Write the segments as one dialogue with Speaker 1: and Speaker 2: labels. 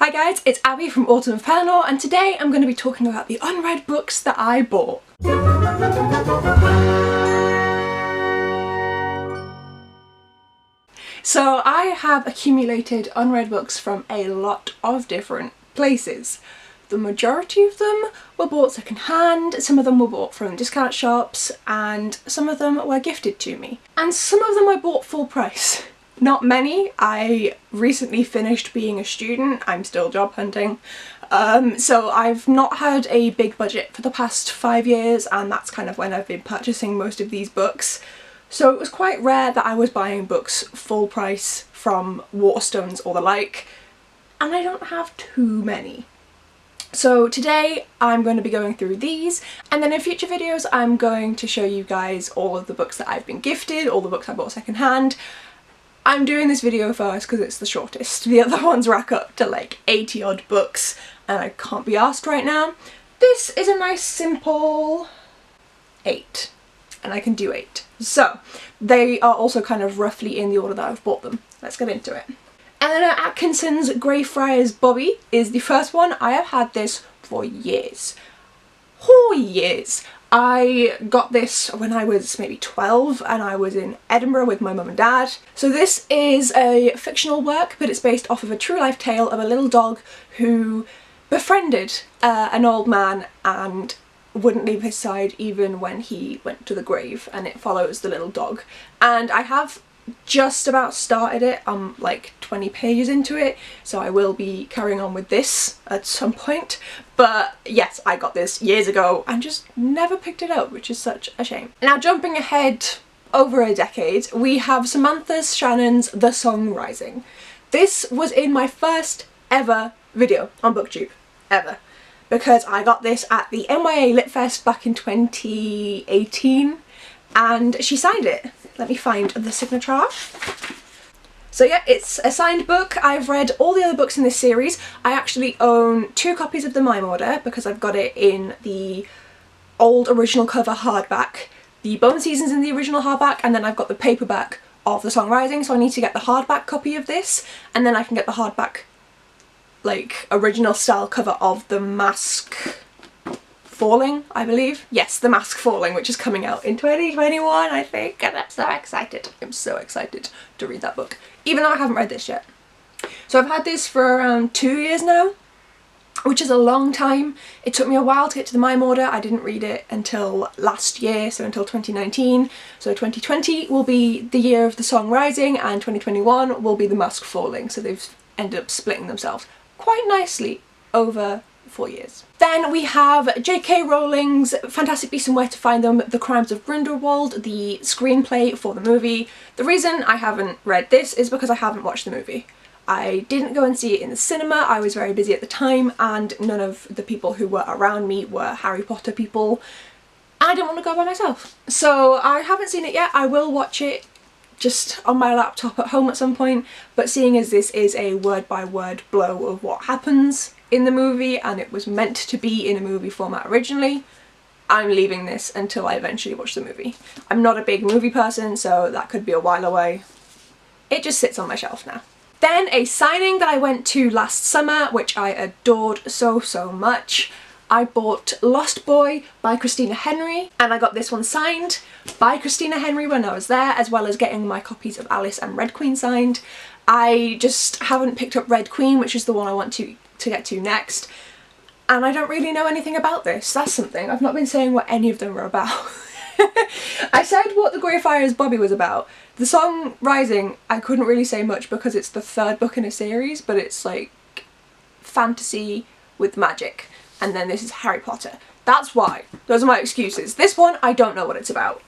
Speaker 1: Hi guys, it's Abi from Autumn of Pellinor, and today I'm going to be talking about the unread books that I bought. So I have accumulated unread books from a lot of different places. The majority of them were bought secondhand, some of them were bought from discount shops, and some of them were gifted to me. And some of them I bought full price. Not many. I recently finished being a student. I'm still job hunting. So I've not had a big budget for the past 5 years, and that's kind of when I've been purchasing most of these books. So it was quite rare that I was buying books full price from Waterstones or the like, and I don't have too many. So today I'm going to be going through these, and then in future videos I'm going to show you guys all of the books that I've been gifted, all the books I bought secondhand. I'm doing this video first because it's the shortest. The other ones rack up to like 80 odd books and I can't be asked right now. This is a nice simple 8, and I can do 8. So they are also kind of roughly in the order that I've bought them. Let's get into it. Eleanor Atkinson's Greyfriars Bobby is the first one. I have had this for years. 4 years. I got this when I was maybe 12 and I was in Edinburgh with my mum and dad. So this is a fictional work, but it's based off of a true life tale of a little dog who befriended an old man and wouldn't leave his side even when he went to the grave, and it follows the little dog. And I have just about started it. I'm like 20 pages into it, so I will be carrying on with this at some point. But yes, I got this years ago and just never picked it up, which is such a shame. Now jumping ahead over a decade, we have Samantha Shannon's The Song Rising. This was in my first ever video on BookTube, ever, because I got this at the NYA Lit Fest back in 2018 and she signed it. Let me find the signature. So yeah, it's a signed book. I've read all the other books in this series. I actually own 2 copies of the Mime Order because I've got it in the old original cover hardback. The Bone Season's in the original hardback, and then I've got the paperback of The Song Rising, so I need to get the hardback copy of this, and then I can get the hardback, like, original style cover of The Mask Falling, I believe. Yes, The Mask Falling, which is coming out in 2021, I think, and I'm so excited. I'm so excited to read that book, even though I haven't read this yet. So I've had this for around 2 years now, which is a long time. It took me a while to get to the Mime Order. I didn't read it until last year, so until 2019. So 2020 will be the year of The Song Rising, and 2021 will be The Mask Falling. So they've ended up splitting themselves quite nicely over 4 years. Then we have J.K. Rowling's Fantastic Beasts and Where to Find Them, The Crimes of Grindelwald, the screenplay for the movie. The reason I haven't read this is because I haven't watched the movie. I didn't go and see it in the cinema, I was very busy at the time, and none of the people who were around me were Harry Potter people. I didn't want to go by myself. So I haven't seen it yet. I will watch it just on my laptop at home at some point, but seeing as this is a word-by-word blow of what happens in the movie, and it was meant to be in a movie format originally, I'm leaving this until I eventually watch the movie. I'm not a big movie person, so that could be a while away. It just sits on my shelf now. Then a signing that I went to last summer, which I adored so much. I bought Lustboy by Christina Henry, and I got this one signed by Christina Henry when I was there, as well as getting my copies of Alice and Red Queen signed. I just haven't picked up Red Queen, which is the one I want to get to next, and I don't really know anything about this. That's something. I've not been saying what any of them are about. I said what the Greyfriars Bobby was about. The Song Rising, I couldn't really say much because it's the 3rd book in a series, but it's like fantasy with magic, and then this is Harry Potter. That's why. Those are my excuses. This one, I don't know what it's about.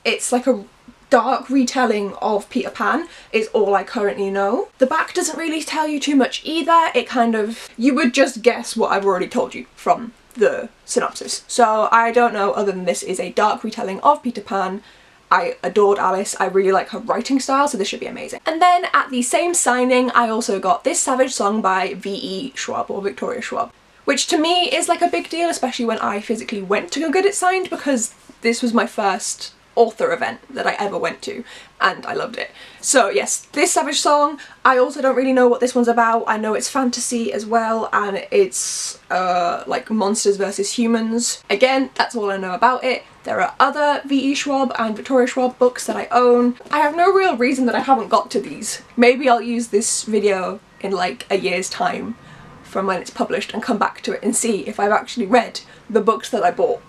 Speaker 1: It's like a dark retelling of Peter Pan is all I currently know. The back doesn't really tell you too much either. It kind of, you would just guess what I've already told you from the synopsis. So I don't know other than this is a dark retelling of Peter Pan. I adored Alice. I really like her writing style, so this should be amazing. And then at the same signing, I also got This Savage Song by V.E. Schwab, or Victoria Schwab, which to me is like a big deal, especially when I physically went to go get it signed, because this was my first author event that I ever went to, and I loved it. So yes, this Savage Song, I also don't really know what this one's about. I know it's fantasy as well, and it's like monsters versus humans. Again, that's all I know about it. There are other V.E. Schwab and Victoria Schwab books that I own. I have no real reason that I haven't got to these. Maybe I'll use this video in like a year's time from when it's published and come back to it and see if I've actually read the books that I bought.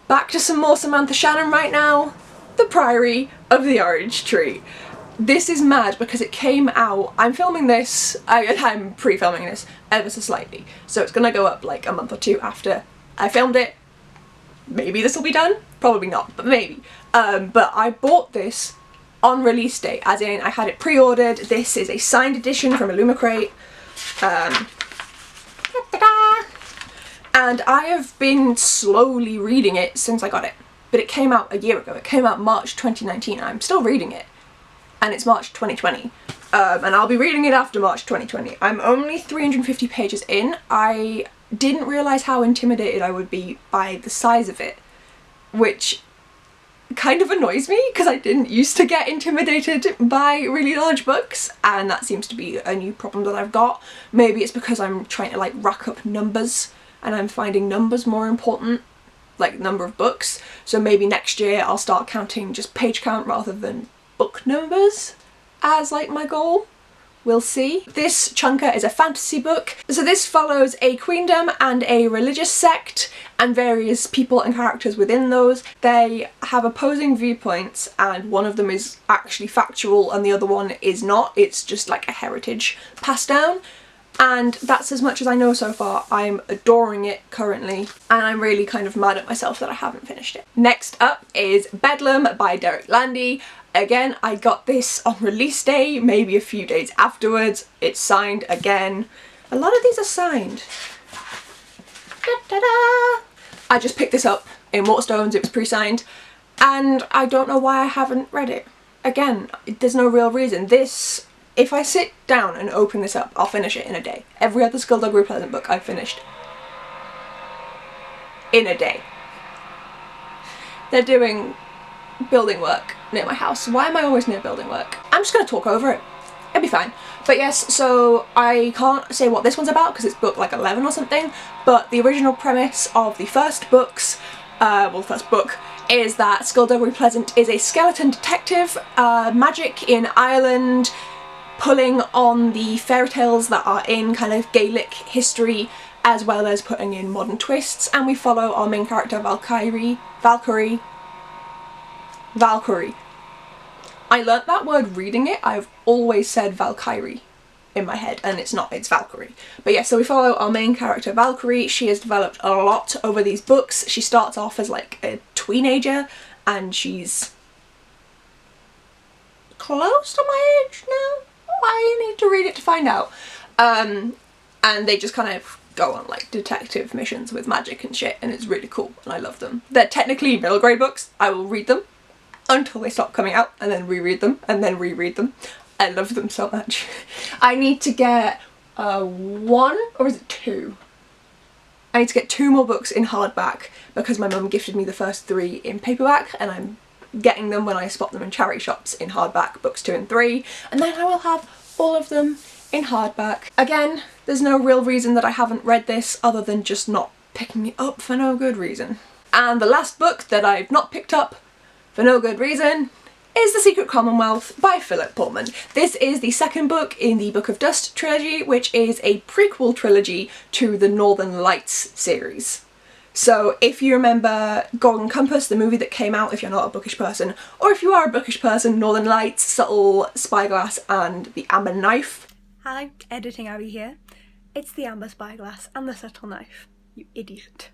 Speaker 1: Back to some more Samantha Shannon right now. The Priory of the Orange Tree. This is mad because it came out, I'm filming this, I'm pre-filming this ever so slightly, so it's gonna go up like a month or two after I filmed it. Maybe this will be done, probably not, but maybe. But I bought this on release date, as in I had it pre-ordered. This is a signed edition from Illumicrate. And I have been slowly reading it since I got it, but it came out a year ago. It came out March 2019. I'm still reading it, and it's March 2020, and I'll be reading it after March 2020. I'm only 350 pages in. I didn't realise how intimidated I would be by the size of it, which kind of annoys me because I didn't used to get intimidated by really large books, and that seems to be a new problem that I've got. Maybe it's because I'm trying to like rack up numbers, and I'm finding numbers more important, like number of books. So maybe next year I'll start counting just page count rather than book numbers as like my goal. We'll see. This chunker is a fantasy book. So this follows a queendom and a religious sect and various people and characters within those. They have opposing viewpoints, and one of them is actually factual and the other one is not. It's just like a heritage passed down. And that's as much as I know so far. I'm adoring it currently, and I'm really kind of mad at myself that I haven't finished it. Next up is Bedlam by Derek Landy. Again, I got this on release day, maybe a few days afterwards. It's signed again. A lot of these are signed. Da-da-da! I just picked this up in Waterstones, it was pre-signed, and I don't know why I haven't read it. Again, there's no real reason. This, if I sit down and open this up, I'll finish it in a day. Every other Skullduggery Pleasant book I've finished in a day. They're doing building work near my house. Why am I always near building work? I'm just gonna talk over it. It'll be fine. But yes, so I can't say what this one's about because it's book like 11 or something, but the original premise of the first books, first book, is that Skullduggery Pleasant is a skeleton detective, magic in Ireland, pulling on the fairy tales that are in kind of Gaelic history, as well as putting in modern twists, and we follow our main character Valkyrie. I learnt that word reading it. I've always said Valkyrie in my head, and it's not, it's Valkyrie. But yeah, so we follow our main character Valkyrie. She has developed a lot over these books. She starts off as like a teenager, and she's close to my age now. I need to read it to find out. And they just kind of go on like detective missions with magic and shit, and it's really cool, and I love them. They're technically middle grade books. I will read them until they stop coming out, and then reread them, and then reread them. I love them so much. I need to get one, or is it two? I need to get 2 more books in hardback because my mum gifted me the first 3 in paperback, and I'm getting them when I spot them in charity shops in hardback, books 2 and 3, and then I will have all of them in hardback. Again, there's no real reason that I haven't read this other than just not picking it up for no good reason. And the last book that I've not picked up for no good reason is The Secret Commonwealth by Philip Pullman. This is the second book in the Book of Dust trilogy, which is a prequel trilogy to the Northern Lights series. So if you remember Golden Compass, the movie that came out, if you're not a bookish person, or if you are a bookish person, Northern Lights, Subtle Spyglass and the Amber Knife. Hi, editing Abby here. It's the Amber Spyglass and the Subtle Knife, you idiot.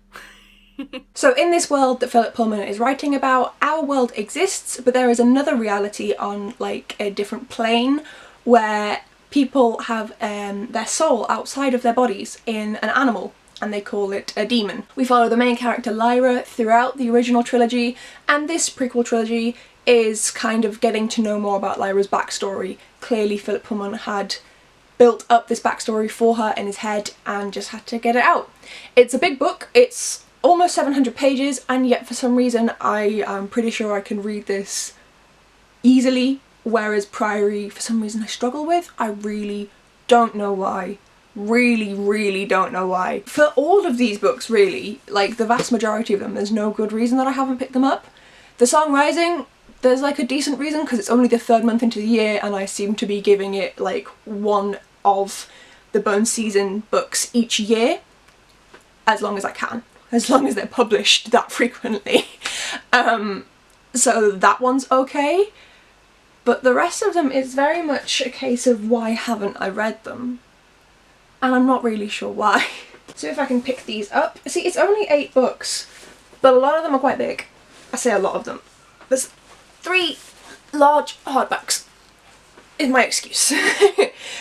Speaker 1: So in this world that Philip Pullman is writing about, our world exists, but there is another reality on like a different plane where people have their soul outside of their bodies in an animal, and they call it a demon. We follow the main character Lyra throughout the original trilogy, and this prequel trilogy is kind of getting to know more about Lyra's backstory. Clearly Philip Pullman had built up this backstory for her in his head and just had to get it out. It's a big book, it's almost 700 pages, and yet for some reason I am pretty sure I can read this easily, whereas Priory for some reason I struggle with. I really don't know why. Really don't know why. For all of these books really, like the vast majority of them, there's no good reason that I haven't picked them up. The Song Rising, there's like a decent reason because it's only the 3rd month into the year and I seem to be giving it like one of the Bone Season books each year, as long as I can, as long as they're published that frequently. So that one's okay, but the rest of them is very much a case of why haven't I read them? And I'm not really sure why. So if I can pick these up. See, it's only 8 books, but a lot of them are quite big. I say a lot of them. There's 3 large hardbacks is my excuse.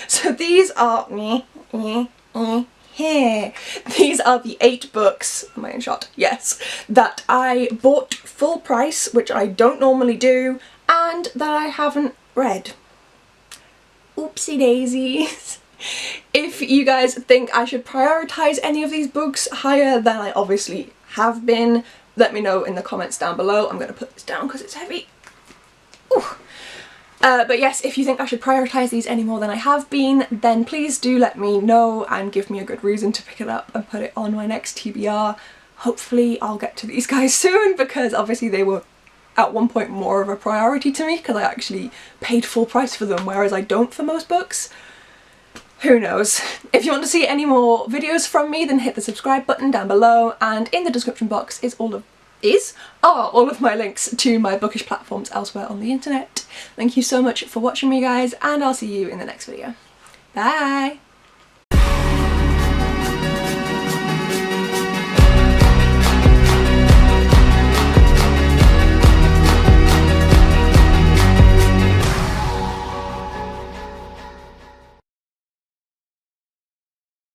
Speaker 1: So these are these are the 8 books, am I in shot? Yes, that I bought full price, which I don't normally do, and that I haven't read. Oopsie daisies. If you guys think I should prioritise any of these books higher than I obviously have been, let me know in the comments down below. I'm going to put this down because it's heavy. Ooh. But yes, if you think I should prioritise these any more than I have been, then please do let me know and give me a good reason to pick it up and put it on my next TBR. Hopefully I'll get to these guys soon, because obviously they were at one point more of a priority to me because I actually paid full price for them, whereas I don't for most books. Who knows? If you want to see any more videos from me, then hit the subscribe button down below, and in the description box are all of my links to my bookish platforms elsewhere on the internet. Thank you so much for watching me, guys, and I'll see you in the next video. Bye!